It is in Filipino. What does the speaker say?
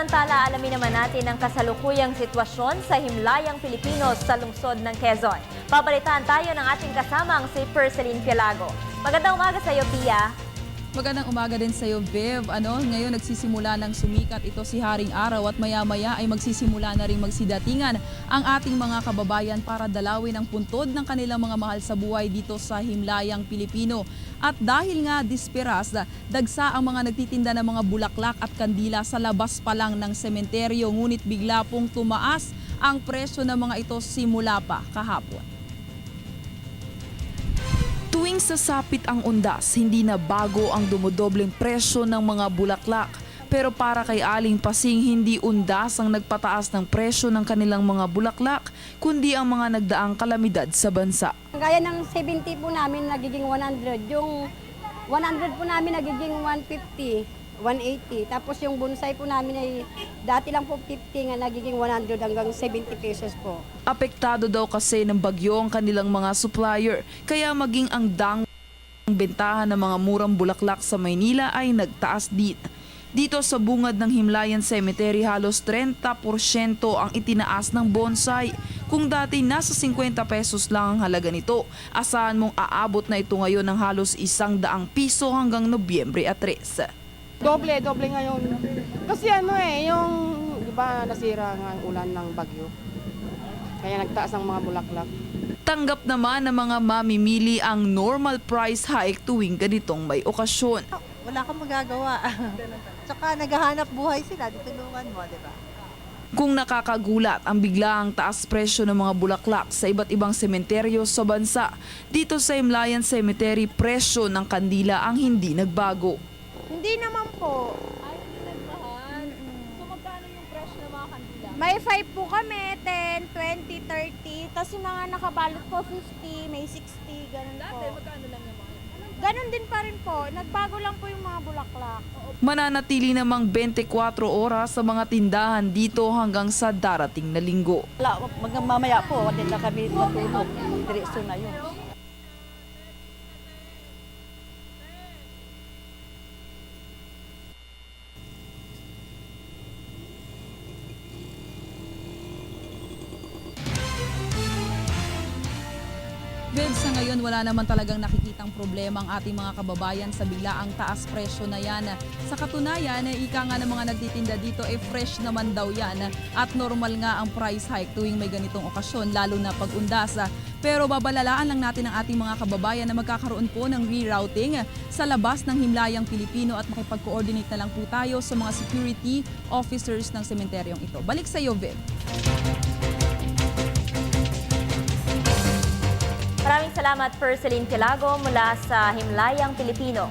Samantala, alamin naman natin ang kasalukuyang sitwasyon sa himlayang Pilipino sa lungsod ng Quezon. Babalitaan tayo ng ating kasamang si Perceline Pialago. Magandang umaga sa iyo, Pia. Magandang umaga din sa iyo, Bev. Ngayon nagsisimula ng sumikat ito si Haring Araw at maya-maya ay magsisimula na rin magsidatingan ang ating mga kababayan para dalawin ang puntod ng kanilang mga mahal sa buhay dito sa himlayang Pilipino. At dahil nga disperas, dagsa ang mga nagtitinda ng mga bulaklak at kandila sa labas pa lang ng sementeryo, ngunit bigla pong tumaas ang presyo ng mga ito simula pa kahapon. Tuwing sasapit ang undas, hindi na bago ang dumodobleng presyo ng mga bulaklak. Pero para kay Aling Pasing, hindi undas ang nagpataas ng presyo ng kanilang mga bulaklak, kundi ang mga nagdaang kalamidad sa bansa. Gaya ng 70 po namin nagiging 100, yung 100 po namin nagiging 150, 180. Tapos yung bonsai po namin ay dati lang po 50 nga nagiging 100 hanggang 70 pesos po. Apektado daw kasi ng bagyo ang kanilang mga supplier, kaya maging ang bentahan ng mga murang bulaklak sa Maynila ay nagtaas din. Dito sa bungad ng Himlayan Cemetery, halos 30% ang itinaas ng bonsai. Kung dati nasa 50 pesos lang ang halaga nito, asahan mong aabot na ito ngayon ng halos 100 piso hanggang Nobyembre 3. Doble ngayon. Kasi yung, di ba, nasira nga ang ulan ng bagyo. Kaya nagtaas ang mga bulaklak. Tanggap naman ng mga mamimili ang normal price hike tuwing ganitong may okasyon. Wala kang magagawa. Tsaka naghahanap buhay sila, ditulungan mo, di ba? Kung nakakagulat ang biglaang taas presyo ng mga bulaklak sa iba't ibang sementeryo sa bansa, dito sa Himlayan Cemetery, presyo ng kandila ang hindi nagbago. Hindi naman po. Ay, hindi nagmahal. So, magkano yung presyo ng mga kandila? May 5 po kami, 10, 20, 30. Tapos yung mga nakabalot po, 50, may 60, ganun po. Magkano lang yung mga? Ganun din pa rin po. Nagbago lang po yung mga bulaklak. Mananatili namang 24 oras sa mga tindahan dito hanggang sa darating na linggo. Wala, mamaya po, wala na kami matulog. Diretso na yun. Viv, sa ngayon wala naman talagang nakikitang problema ang ating mga kababayan sa biglaang taas presyo na yan. Sa katunayan, ika nga ng mga nagtitinda dito, fresh naman daw yan at normal nga ang price hike tuwing may ganitong okasyon, lalo na pag-undas. Pero babalalaan lang natin ang ating mga kababayan na magkakaroon po ng rerouting sa labas ng Himlayang Pilipino at makipag-coordinate na lang po tayo sa mga security officers ng sementeryong ito. Balik sa iyo, Viv. Maraming salamat, Perceline Pialago, mula sa Himlayang Pilipino.